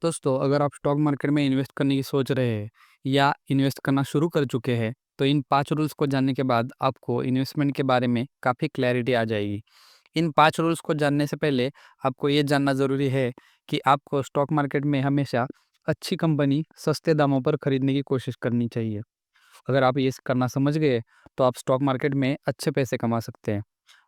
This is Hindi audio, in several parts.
दोस्तों, अगर आप स्टॉक मार्केट में इन्वेस्ट करने की सोच रहे हैं या इन्वेस्ट करना शुरू कर चुके हैं, तो इन 5 रूल्स को जानने के बाद आपको इन्वेस्टमेंट के बारे में काफ़ी क्लैरिटी आ जाएगी। इन 5 रूल्स को जानने से पहले आपको ये जानना ज़रूरी है कि आपको स्टॉक मार्केट में हमेशा अच्छी कंपनी सस्ते दामों पर खरीदने की कोशिश करनी चाहिए। अगर आप ये करना समझ गए, तो आप स्टॉक मार्केट में अच्छे पैसे कमा सकते हैं।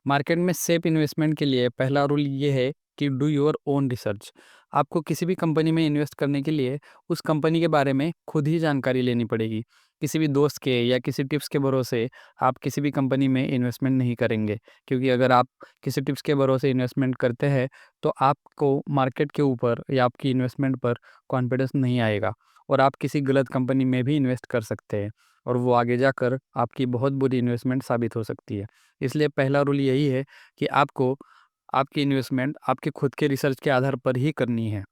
मार्केट में सेफ इन्वेस्टमेंट के लिए पहला रूल ये है कि डू योर ओन रिसर्च। आपको किसी भी कंपनी में इन्वेस्ट करने के लिए उस कंपनी के बारे में खुद ही जानकारी लेनी पड़ेगी। किसी भी दोस्त के या किसी टिप्स के भरोसे आप किसी भी कंपनी में इन्वेस्टमेंट नहीं करेंगे, क्योंकि अगर आप किसी टिप्स के भरोसे इन्वेस्टमेंट करते हैं तो आपको मार्केट के ऊपर या आपकी इन्वेस्टमेंट पर कॉन्फिडेंस नहीं आएगा और आप किसी गलत कंपनी में भी इन्वेस्ट कर सकते हैं और वो आगे जाकर आपकी बहुत बुरी इन्वेस्टमेंट साबित हो सकती है। इसलिए पहला रूल यही है कि आपको आपकी इन्वेस्टमेंट आपके खुद के रिसर्च के आधार पर ही करनी है।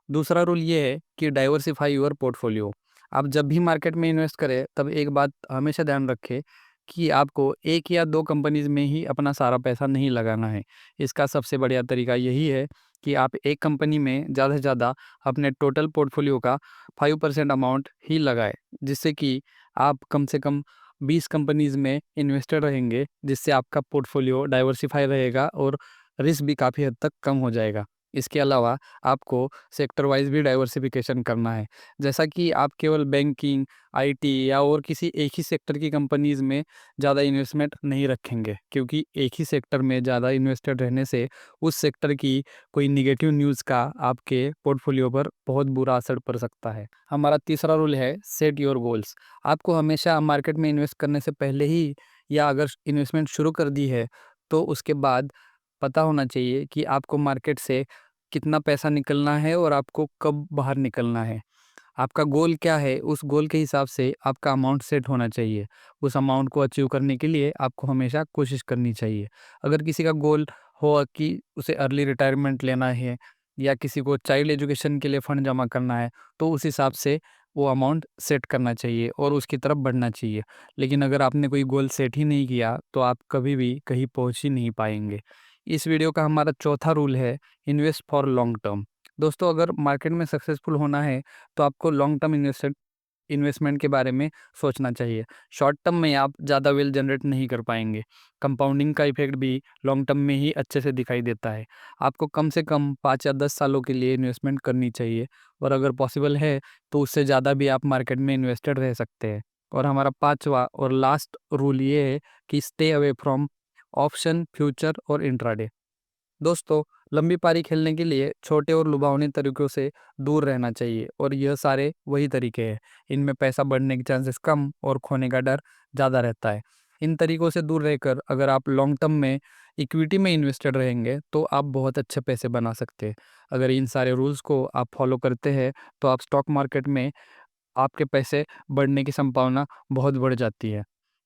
दूसरा रूल ये है कि डाइवर्सिफाई योर पोर्टफोलियो। आप जब भी मार्केट में इन्वेस्ट करें, तब एक बात हमेशा ध्यान रखें कि आपको 1 या 2 कंपनीज़ में ही अपना सारा पैसा नहीं लगाना है। इसका सबसे बढ़िया तरीका यही है कि आप एक कंपनी में ज़्यादा से ज़्यादा अपने टोटल पोर्टफोलियो का 5% अमाउंट ही लगाएँ, जिससे कि आप कम से कम 20 कंपनीज़ में इन्वेस्टेड रहेंगे, जिससे आपका पोर्टफोलियो डाइवर्सिफ़ाई रहेगा और रिस्क भी काफ़ी हद तक कम हो जाएगा। इसके अलावा आपको सेक्टर वाइज़ भी डाइवर्सिफ़िकेशन करना है। जैसा कि आप केवल बैंकिंग, आईटी या और किसी एक ही सेक्टर की कंपनीज़ में ज़्यादा इन्वेस्टमेंट नहीं रखेंगे, क्योंकि एक ही सेक्टर में ज़्यादा इन्वेस्टेड रहने से उस सेक्टर की कोई नेगेटिव न्यूज़ का आपके पोर्टफोलियो पर बहुत बुरा असर पड़ सकता है। हमारा तीसरा रूल है सेट योर गोल्स। आपको हमेशा मार्केट में इन्वेस्ट करने से पहले ही या अगर इन्वेस्टमेंट शुरू कर दी है, तो उसके बाद पता होना चाहिए कि आपको मार्केट से कितना पैसा निकलना है और आपको कब बाहर निकलना है। आपका गोल क्या है, उस गोल के हिसाब से आपका अमाउंट सेट होना चाहिए। उस अमाउंट को अचीव करने के लिए आपको हमेशा कोशिश करनी चाहिए। अगर किसी का गोल हो कि उसे अर्ली रिटायरमेंट लेना है या किसी को चाइल्ड एजुकेशन के लिए फ़ंड जमा करना है, तो उस हिसाब से वो अमाउंट सेट करना चाहिए और उसकी तरफ बढ़ना चाहिए। लेकिन अगर आपने कोई गोल सेट ही नहीं किया, तो आप कभी भी कहीं पहुँच ही नहीं पाएँगे। इस वीडियो का हमारा चौथा रूल है इन्वेस्ट फॉर लॉन्ग टर्म। दोस्तों, अगर मार्केट में सक्सेसफुल होना है, तो आपको लॉन्ग टर्म इन्वेस्टमेंट के बारे में सोचना चाहिए। शॉर्ट टर्म में आप ज़्यादा वेल्थ जनरेट नहीं कर पाएँगे। कंपाउंडिंग का इफ़ेक्ट भी लॉन्ग टर्म में ही अच्छे से दिखाई देता है। आपको कम से कम 5 या 10 सालों के लिए इन्वेस्टमेंट करनी चाहिए और अगर पॉसिबल है, तो उससे ज़्यादा भी आप मार्केट में इन्वेस्टेड रह सकते हैं। और हमारा 5वां और लास्ट रूल ये है कि stay away from option, future और इंट्राडे। दोस्तों, लंबी पारी खेलने के लिए छोटे और लुभावने तरीकों से दूर रहना चाहिए और यह सारे वही तरीके हैं। इनमें पैसा बढ़ने के चांसेस कम और खोने का डर ज़्यादा रहता है। इन तरीकों से दूर रहकर अगर आप लॉन्ग टर्म में इक्विटी में इन्वेस्टेड रहेंगे, तो आप बहुत अच्छे पैसे बना सकते हैं। अगर इन सारे रूल्स को आप फॉलो करते हैं, तो आप स्टॉक मार्केट में आपके पैसे बढ़ने की संभावना बहुत बढ़ जाती है।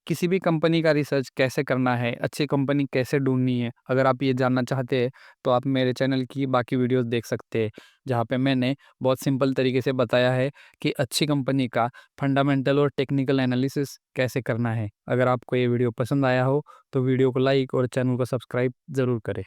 किसी भी कंपनी का रिसर्च कैसे करना है, अच्छी कंपनी कैसे ढूँढनी है, अगर आप ये जानना चाहते हैं, तो आप मेरे चैनल की बाकी वीडियोज़ देख सकते हैं, जहाँ पे मैंने बहुत सिंपल तरीके से बताया है कि अच्छी कंपनी का फंडामेंटल और टेक्निकल एनालिसिस कैसे करना है। अगर आपको ये वीडियो पसंद आया हो, तो वीडियो को लाइक और चैनल को सब्सक्राइब ज़रूर करें।